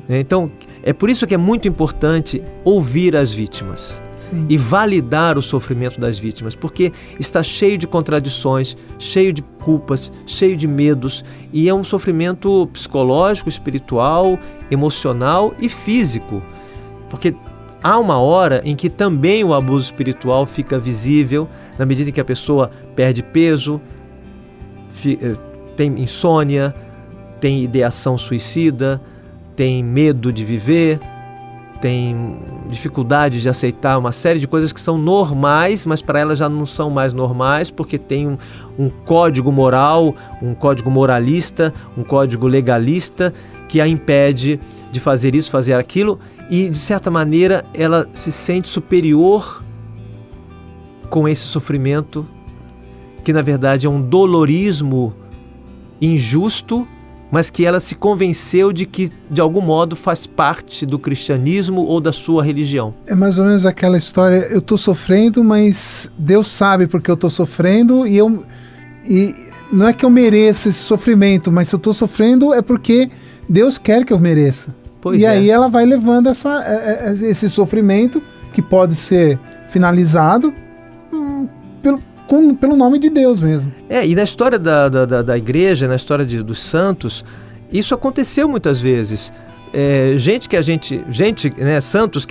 Então, é por isso que é muito importante ouvir as vítimas. Sim. E validar o sofrimento das vítimas, porque está cheio de contradições, cheio de culpas, cheio de medos, e é um sofrimento psicológico, espiritual, emocional e físico, porque há uma hora em que também o abuso espiritual fica visível, na medida em que a pessoa perde peso, tem insônia, tem ideação suicida, tem medo de viver, tem dificuldade de aceitar uma série de coisas que são normais, mas para ela já não são mais normais, porque tem um código moral, um código moralista, um código legalista que a impede de fazer isso, fazer aquilo, e de certa maneira ela se sente superior com esse sofrimento, que na verdade é um dolorismo injusto, mas que ela se convenceu de que, de algum modo, faz parte do cristianismo ou da sua religião. É mais ou menos aquela história, eu estou sofrendo, mas Deus sabe porque eu estou sofrendo, e não é que eu mereça esse sofrimento, mas se eu estou sofrendo é porque Deus quer que eu mereça. Aí ela vai levando esse sofrimento, que pode ser finalizado pelo nome de Deus mesmo. E na história da igreja, na história dos santos, isso aconteceu muitas vezes. santos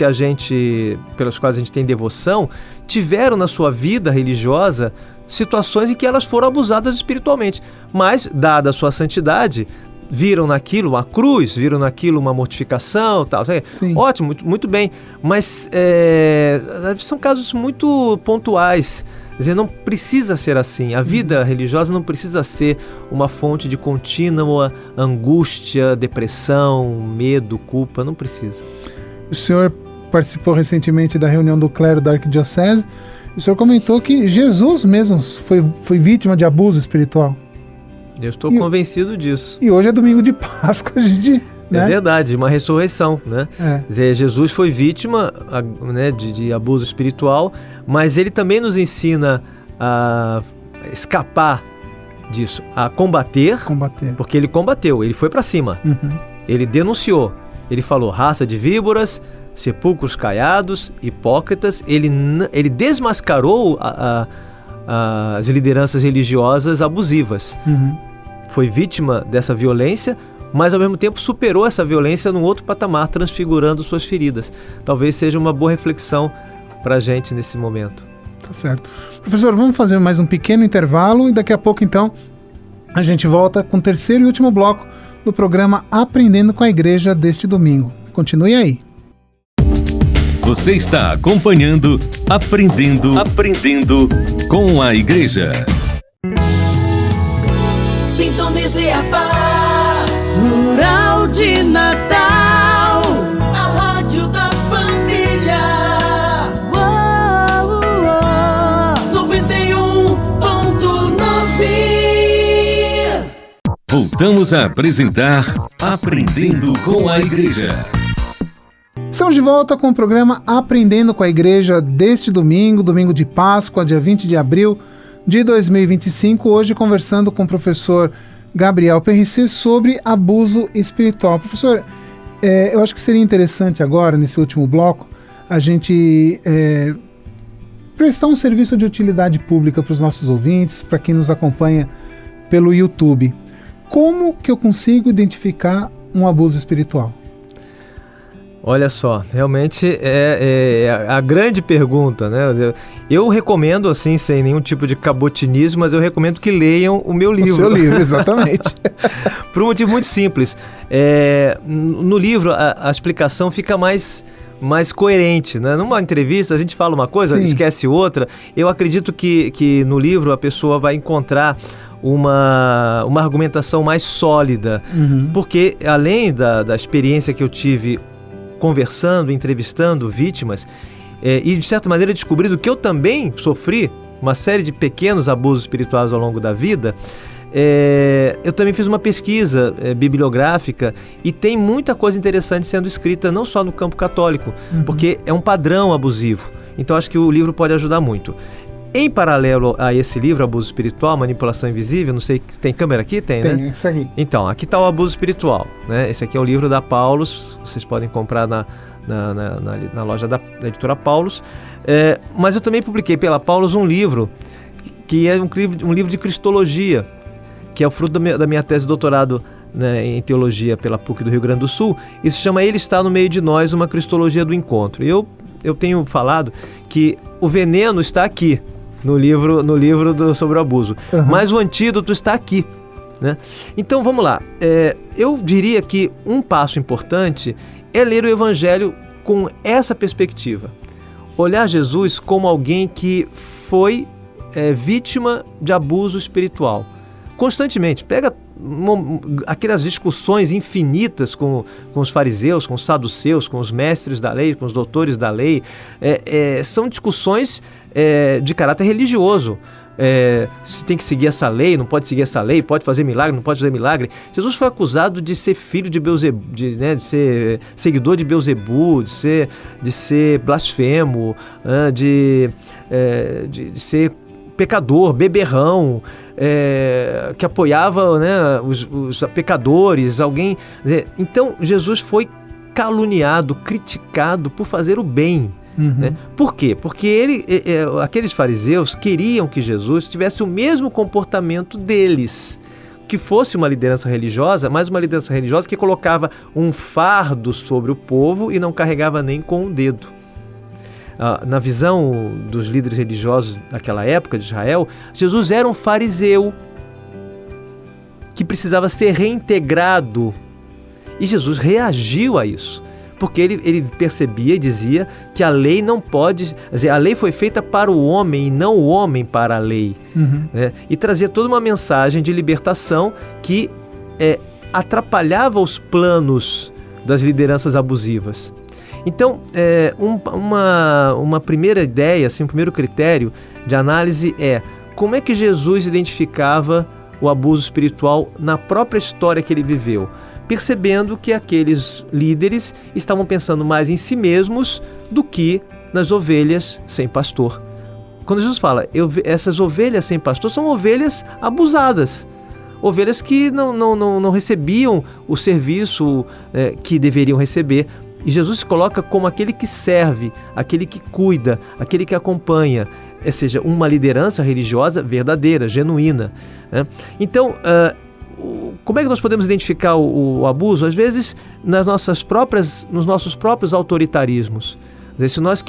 pelos quais a gente tem devoção, tiveram na sua vida religiosa situações em que elas foram abusadas espiritualmente, mas, dada a sua santidade, viram naquilo uma cruz, viram naquilo uma mortificação, tal. Sim. Ótimo, muito bem, mas são casos muito pontuais. Quer dizer, não precisa ser assim. A vida religiosa não precisa ser uma fonte de contínua angústia, depressão, medo, culpa. Não precisa. O senhor participou recentemente da reunião do clero da Arquidiocese. O senhor comentou que Jesus mesmo foi vítima de abuso espiritual. Eu estou convencido disso. E hoje é domingo de Páscoa, a gente... Né? É verdade, uma ressurreição, né? Quer dizer, Jesus foi vítima, né, de abuso espiritual, mas ele também nos ensina a escapar disso, a combater. Porque ele combateu, ele foi para cima, ele denunciou, ele falou raça de víboras, sepulcros caiados, hipócritas, ele desmascarou as lideranças religiosas abusivas. Foi vítima dessa violência, mas ao mesmo tempo superou essa violência num outro patamar, transfigurando suas feridas. Talvez seja uma boa reflexão para a gente nesse momento. Tá certo. Professor, vamos fazer mais um pequeno intervalo e daqui a pouco, então, a gente volta com o terceiro e último bloco do programa Aprendendo com a Igreja deste domingo. Continue aí. Você está acompanhando Aprendendo com a Igreja. Sintonize a paz rural de Natal, a rádio da família. 91.9. Voltamos a apresentar Aprendendo com a Igreja. Estamos de volta com o programa Aprendendo com a Igreja deste domingo, domingo de Páscoa, dia 20 de abril de 2025, hoje conversando com o professor Gabriel Perricet sobre abuso espiritual. Professor, eu acho que seria interessante agora, nesse último bloco, a gente prestar um serviço de utilidade pública para os nossos ouvintes, para quem nos acompanha pelo YouTube. Como que eu consigo identificar um abuso espiritual? Olha só, realmente é a grande pergunta, né? Eu recomendo, assim, sem nenhum tipo de cabotinismo, mas eu recomendo que leiam o meu livro. O seu livro, exatamente. Por um motivo muito simples. No livro, a explicação fica mais coerente, né? Numa entrevista, a gente fala uma coisa, Sim. esquece outra. Eu acredito que no livro a pessoa vai encontrar uma argumentação mais sólida. Porque, além da experiência que eu tive conversando, entrevistando vítimas e de certa maneira descobrindo que eu também sofri uma série de pequenos abusos espirituais ao longo da vida, eu também fiz uma pesquisa bibliográfica e tem muita coisa interessante sendo escrita não só no campo católico, porque é um padrão abusivo, então acho que o livro pode ajudar muito. Em paralelo a esse livro, Abuso Espiritual, Manipulação Invisível, não sei, tem câmera aqui? Tem, né? Tem, isso aqui. Então, aqui está o Abuso Espiritual, né? Esse aqui é o livro da Paulus, vocês podem comprar na loja da editora Paulus. Mas eu também publiquei pela Paulus um livro, que é um livro de Cristologia, que é o fruto da minha tese de doutorado, né, em Teologia pela PUC do Rio Grande do Sul, e se chama Ele Está no Meio de Nós, uma Cristologia do Encontro. E eu tenho falado que o veneno está aqui, no livro sobre o abuso. Mas o antídoto está aqui, né? Então vamos lá. Eu diria que um passo importante é ler o Evangelho com essa perspectiva. Olhar Jesus como alguém que foi vítima de abuso espiritual. Constantemente. Pega aquelas discussões infinitas com os fariseus, com os saduceus, com os mestres da lei, com os doutores da lei. São discussões de caráter religioso. Se tem que seguir essa lei, não pode seguir essa lei, pode fazer milagre, não pode fazer milagre. Jesus foi acusado de ser filho de Beelzebu, de ser seguidor de Beelzebu, de ser blasfemo, de ser pecador, beberrão, que apoiava, né, os pecadores, alguém. Então Jesus foi caluniado, criticado por fazer o bem. Né? Por quê? Porque aqueles fariseus queriam que Jesus tivesse o mesmo comportamento deles, que fosse uma liderança religiosa, mas uma liderança religiosa que colocava um fardo sobre o povo e não carregava nem com um dedo. Na visão dos líderes religiosos daquela época de Israel, Jesus era um fariseu que precisava ser reintegrado. E Jesus reagiu a isso, porque ele percebia e dizia que a lei não pode... Quer dizer, a lei foi feita para o homem e não o homem para a lei. Né? E trazia toda uma mensagem de libertação que atrapalhava os planos das lideranças abusivas. Então, uma primeira ideia, assim, um primeiro critério de análise é como é que Jesus identificava o abuso espiritual na própria história que ele viveu, percebendo que aqueles líderes estavam pensando mais em si mesmos do que nas ovelhas sem pastor. Quando Jesus fala, essas ovelhas sem pastor são ovelhas abusadas, ovelhas que não recebiam o serviço que deveriam receber. E Jesus se coloca como aquele que serve, aquele que cuida, aquele que acompanha, ou seja, uma liderança religiosa verdadeira, genuína. Né? Então, como é que nós podemos identificar o abuso? Às vezes, nos nossos próprios autoritarismos. Se nós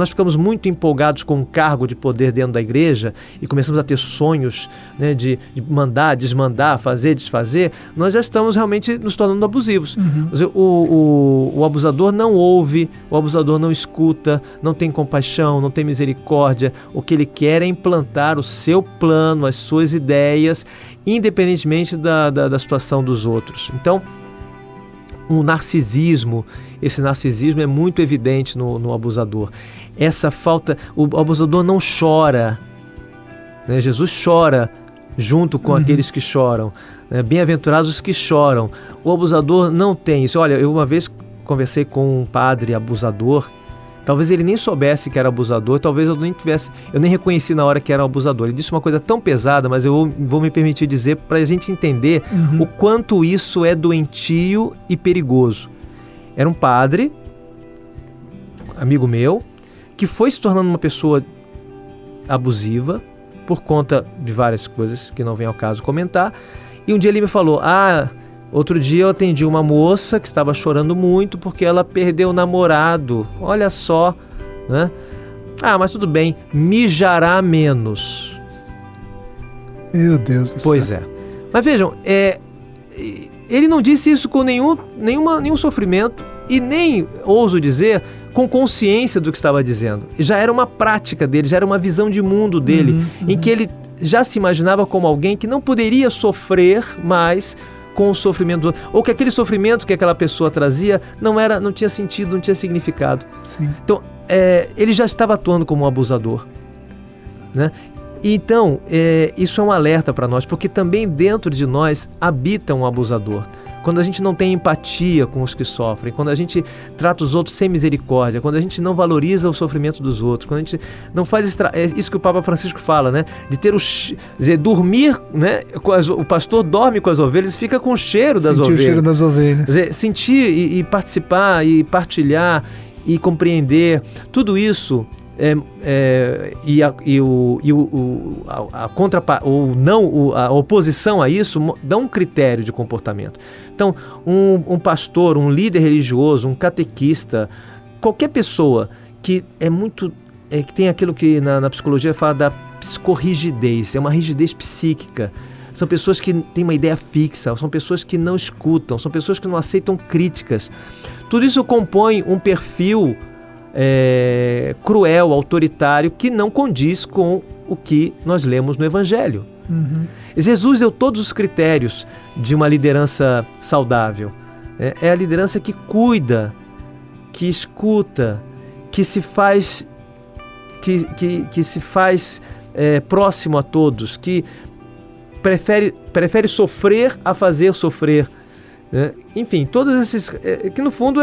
ficamos muito empolgados com um cargo de poder dentro da igreja e começamos a ter sonhos, né, de mandar, desmandar, fazer, desfazer, nós já estamos realmente nos tornando abusivos. O abusador não ouve, o abusador não escuta, não tem compaixão, não tem misericórdia. O que ele quer é implantar o seu plano, as suas ideias, independentemente da situação dos outros. Então, esse narcisismo é muito evidente no abusador. Essa falta, o abusador não chora, né? Jesus chora junto com aqueles que choram, né? Bem-aventurados os que choram. O abusador não tem isso. Olha, eu uma vez conversei com um padre abusador. Talvez ele nem soubesse que era abusador, talvez eu nem reconheci na hora que era abusador. Ele disse uma coisa tão pesada, mas eu vou me permitir dizer para a gente entender o quanto isso é doentio e perigoso. Era um padre, amigo meu, que foi se tornando uma pessoa abusiva por conta de várias coisas que não vem ao caso comentar. E um dia ele me falou, outro dia eu atendi uma moça que estava chorando muito porque ela perdeu o namorado. Olha só, né? Mas tudo bem, mijará menos. Meu Deus do céu. Pois é. Mas vejam, ele não disse isso com nenhum sofrimento e nem, ouso dizer, com consciência do que estava dizendo. Já era uma prática dele, já era uma visão de mundo dele, em que ele já se imaginava como alguém que não poderia sofrer mais com o sofrimento do outro, ou que aquele sofrimento que aquela pessoa trazia não tinha sentido, não tinha significado. Sim. Então, ele já estava atuando como um abusador, né? Então, isso é um alerta para nós, porque também dentro de nós habita um abusador. Quando a gente não tem empatia com os que sofrem, quando a gente trata os outros sem misericórdia, quando a gente não valoriza o sofrimento dos outros, quando a gente não faz isso que o Papa Francisco fala, né? De ter dormir, né? O pastor dorme com as ovelhas e fica com o cheiro das ovelhas. Sentir o cheiro das ovelhas. Sentir e participar e partilhar e compreender tudo isso. A oposição a isso dá um critério de comportamento. Então, um pastor, um líder religioso, um catequista, qualquer pessoa que que tem aquilo que na psicologia fala da psicorrigidez, é uma rigidez psíquica. São pessoas que têm uma ideia fixa, são pessoas que não escutam, são pessoas que não aceitam críticas. Tudo isso compõe um perfil cruel, autoritário, que não condiz com o que nós lemos no Evangelho. Jesus deu todos os critérios de uma liderança saudável. É a liderança que cuida, que escuta, que se faz, próximo a todos, que prefere sofrer a fazer sofrer. Enfim, todos esses que no fundo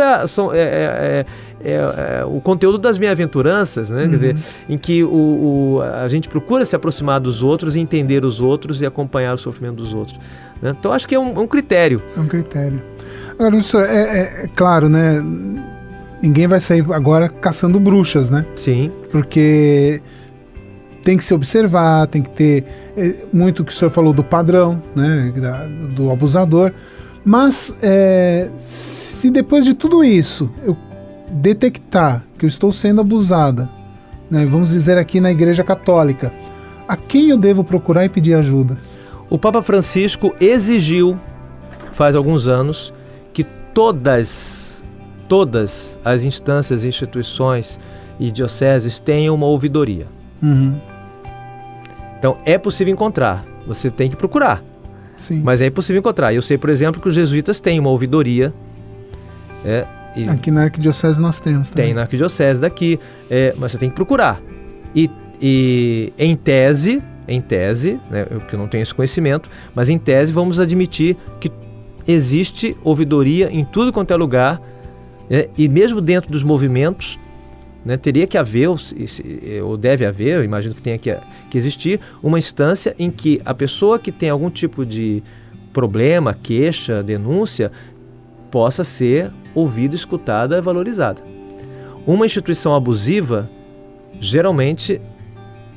o conteúdo das bem-aventuranças, né? Quer dizer, em que a gente procura se aproximar dos outros, entender os outros e acompanhar o sofrimento dos outros, né? Então acho que é um critério. É um critério. Agora, isso é claro, né? Ninguém vai sair agora caçando bruxas, né? Sim. Porque tem que se observar, tem que ter muito o que o senhor falou do padrão, né, do abusador. Mas se depois de tudo isso eu detectar que eu estou sendo abusada, né, vamos dizer aqui na Igreja Católica, a quem eu devo procurar e pedir ajuda? O Papa Francisco exigiu, faz alguns anos, que todas as instâncias, instituições e dioceses tenham uma ouvidoria. Uhum. Então é possível encontrar, você tem que procurar. Sim. Mas é possível encontrar. Eu sei, por exemplo, que os jesuítas têm uma ouvidoria. Aqui na Arquidiocese nós temos também. Tem na Arquidiocese daqui, mas você tem que procurar. E em tese, né, eu não tenho esse conhecimento, mas em tese vamos admitir que existe ouvidoria em tudo quanto é lugar, e mesmo dentro dos movimentos, né, teria que haver, ou deve haver, eu imagino que tenha que existir, uma instância em que a pessoa que tem algum tipo de problema, queixa, denúncia, possa ser ouvida, escutada e valorizada. Uma instituição abusiva, geralmente,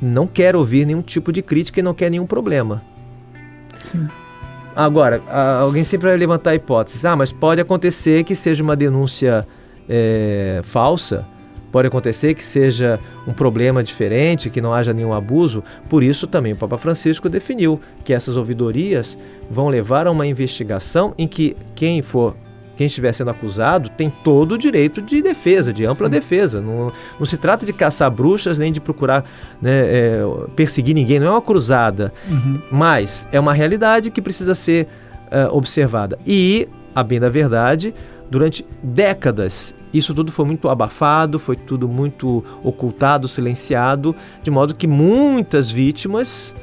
não quer ouvir nenhum tipo de crítica e não quer nenhum problema. Sim. Agora, alguém sempre vai levantar a hipótese, mas pode acontecer que seja uma denúncia falsa, pode acontecer que seja um problema diferente, que não haja nenhum abuso. Por isso também o Papa Francisco definiu que essas ouvidorias vão levar a uma investigação em que quem estiver sendo acusado tem todo o direito de defesa, de ampla defesa. Não se trata de caçar bruxas nem de procurar, né, perseguir ninguém, não é uma cruzada. Uhum. Mas é uma realidade que precisa ser observada. E, a bem da verdade, durante décadas, isso tudo foi muito abafado, foi tudo muito ocultado, silenciado, de modo que muitas vítimas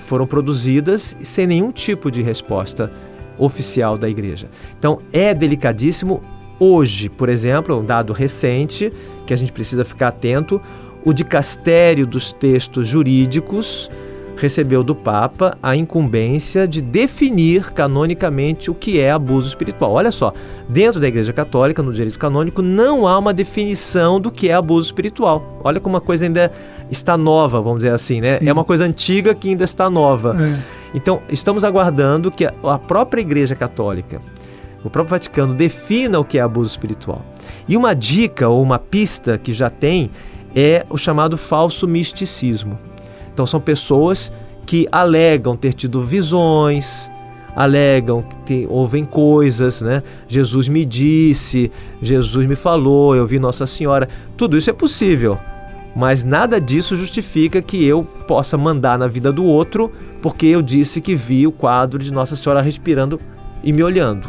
foram produzidas sem nenhum tipo de resposta oficial da Igreja. Então é delicadíssimo. Hoje, por exemplo, um dado recente que a gente precisa ficar atento, o Dicastério dos Textos Jurídicos recebeu do Papa a incumbência de definir canonicamente o que é abuso espiritual. Olha só, dentro da Igreja Católica, no direito canônico, não há uma definição do que é abuso espiritual. Olha como uma coisa ainda está nova, vamos dizer assim, né? Sim. É uma coisa antiga que ainda está nova. Então, estamos aguardando que a própria Igreja Católica, o próprio Vaticano, defina o que é abuso espiritual. E uma dica ou uma pista que já tem é o chamado falso misticismo. Então, são pessoas que alegam ter tido visões, alegam que ouvem coisas, né? Jesus me disse, Jesus me falou, eu vi Nossa Senhora. Tudo isso é possível, mas nada disso justifica que eu possa mandar na vida do outro porque eu disse que vi o quadro de Nossa Senhora respirando e me olhando.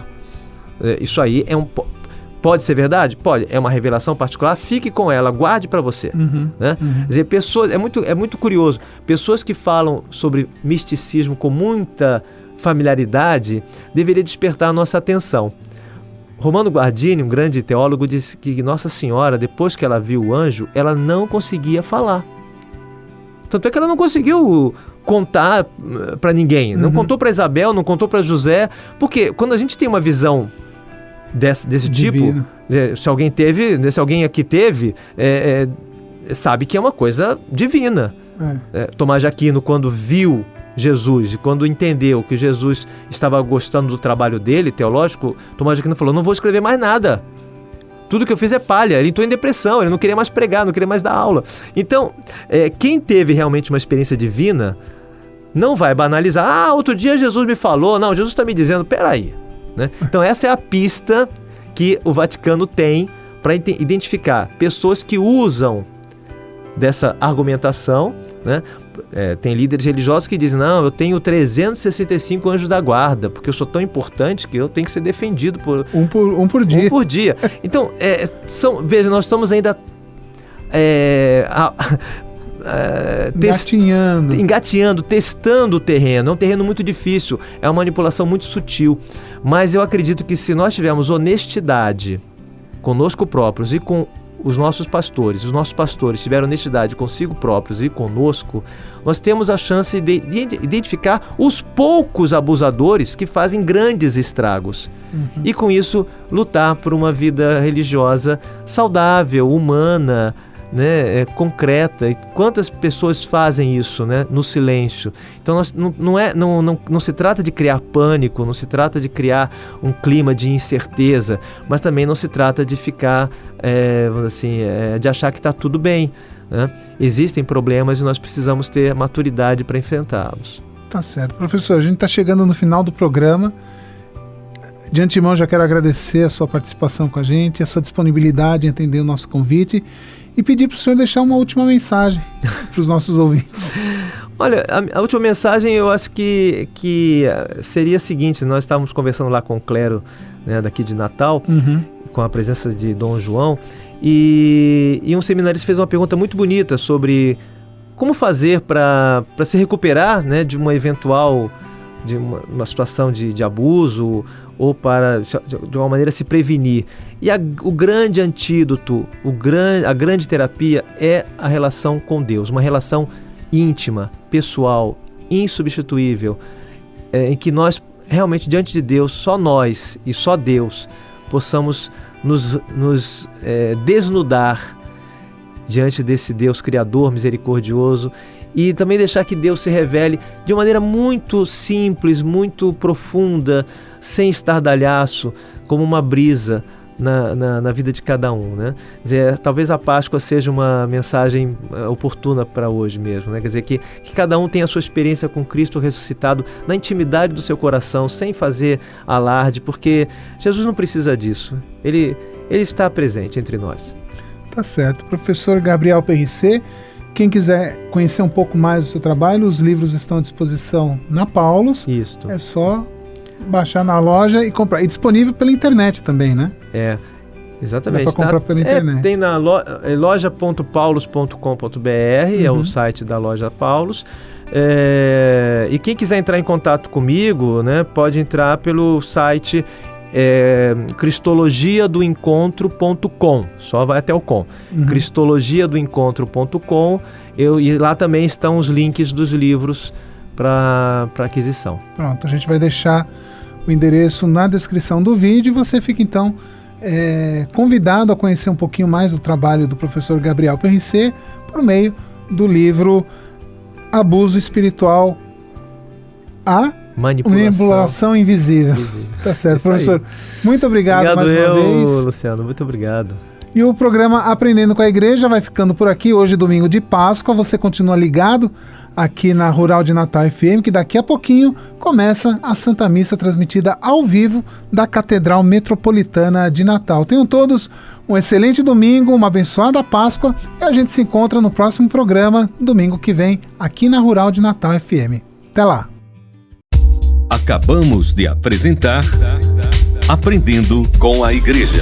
Isso aí pode ser verdade? Pode. É uma revelação particular? Fique com ela, guarde para você. Né? Quer dizer, pessoas, é muito curioso. Pessoas que falam sobre misticismo com muita familiaridade deveria despertar a nossa atenção. Romano Guardini, um grande teólogo, disse que Nossa Senhora, depois que ela viu o anjo, ela não conseguia falar. Tanto é que ela não conseguiu contar para ninguém. Não contou para Isabel, não contou para José. Porque quando a gente tem uma visão desse tipo, se alguém aqui teve, sabe que é uma coisa divina. Tomás de Aquino, quando viu Jesus e quando entendeu que Jesus estava gostando do trabalho dele, teológico, Tomás de Aquino falou, não vou escrever mais nada. Tudo que eu fiz é palha. Ele entrou em depressão, ele não queria mais pregar, não queria mais dar aula. Então, quem teve realmente uma experiência divina não vai banalizar. Outro dia Jesus me falou. Não, Jesus está me dizendo, peraí. Né? Então essa é a pista que o Vaticano tem para identificar pessoas que usam dessa argumentação, né? Tem líderes religiosos que dizem, não, eu tenho 365 anjos da guarda, porque eu sou tão importante que eu tenho que ser defendido por... Um por dia. Um por dia. Então, veja, nós estamos ainda... engatinhando, testando o terreno. É um terreno muito difícil, é uma manipulação muito sutil, mas eu acredito que se nós tivermos honestidade conosco próprios e com os nossos pastores tiverem honestidade consigo próprios e conosco, nós temos a chance de identificar os poucos abusadores que fazem grandes estragos e com isso lutar por uma vida religiosa saudável, humana, né, concreta. E quantas pessoas fazem isso, né, no silêncio? Então não se trata de criar pânico, não se trata de criar um clima de incerteza, mas também não se trata de ficar, de achar que está tudo bem, né? Existem problemas e nós precisamos ter maturidade para enfrentá-los. Tá certo. Professor, a gente está chegando no final do programa. De antemão, já quero agradecer a sua participação com a gente, a sua disponibilidade em atender o nosso convite e pedir para o senhor deixar uma última mensagem para os nossos ouvintes. Olha, a última mensagem eu acho que seria a seguinte: nós estávamos conversando lá com o clero, né, daqui de Natal, com a presença de Dom João, e um seminarista fez uma pergunta muito bonita sobre como fazer para se recuperar, né, de uma eventual, de uma situação de abuso, ou para, de alguma maneira, se prevenir. E o grande antídoto, a grande terapia é a relação com Deus, uma relação íntima, pessoal, insubstituível, em que nós, realmente, diante de Deus, só nós e só Deus, possamos nos desnudar diante desse Deus criador, misericordioso, e também deixar que Deus se revele de uma maneira muito simples, muito profunda, sem estardalhaço, como uma brisa na vida de cada um, né? Quer dizer, talvez a Páscoa seja uma mensagem oportuna para hoje mesmo, né? Quer dizer, que cada um tenha a sua experiência com Cristo ressuscitado na intimidade do seu coração, sem fazer alarde, porque Jesus não precisa disso. Ele está presente entre nós. Tá certo. Professor Gabriel PRC, quem quiser conhecer um pouco mais do seu trabalho, os livros estão à disposição na Paulus. Isso. É só baixar na loja e comprar. E disponível pela internet também, né? Exatamente. Dá para comprar pela internet. Tem na loja.paulus.com.br, é o site da loja Paulus. E quem quiser entrar em contato comigo, né, pode entrar pelo site cristologiadoencontro.com, só vai até o com, cristologiadoencontro.com, e lá também estão os links dos livros para aquisição. Pronto, a gente vai deixar o endereço na descrição do vídeo e você fica então convidado a conhecer um pouquinho mais do trabalho do professor Gabriel PRC por meio do livro Abuso Espiritual, a Manipulação Invisível. Tá certo, isso professor. Aí. Muito obrigado mais uma vez. Luciano, muito obrigado. E o programa Aprendendo com a Igreja vai ficando por aqui. Hoje, domingo de Páscoa, você continua ligado aqui na Rural de Natal FM, que daqui a pouquinho começa a Santa Missa transmitida ao vivo da Catedral Metropolitana de Natal. Tenham todos um excelente domingo, uma abençoada Páscoa e a gente se encontra no próximo programa, domingo que vem, aqui na Rural de Natal FM. Até lá! Acabamos de apresentar Aprendendo com a Igreja.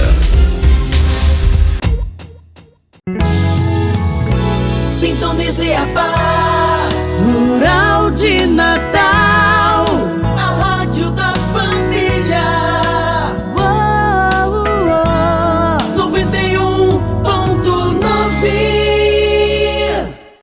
Sintonize a paz, Rural de Natal.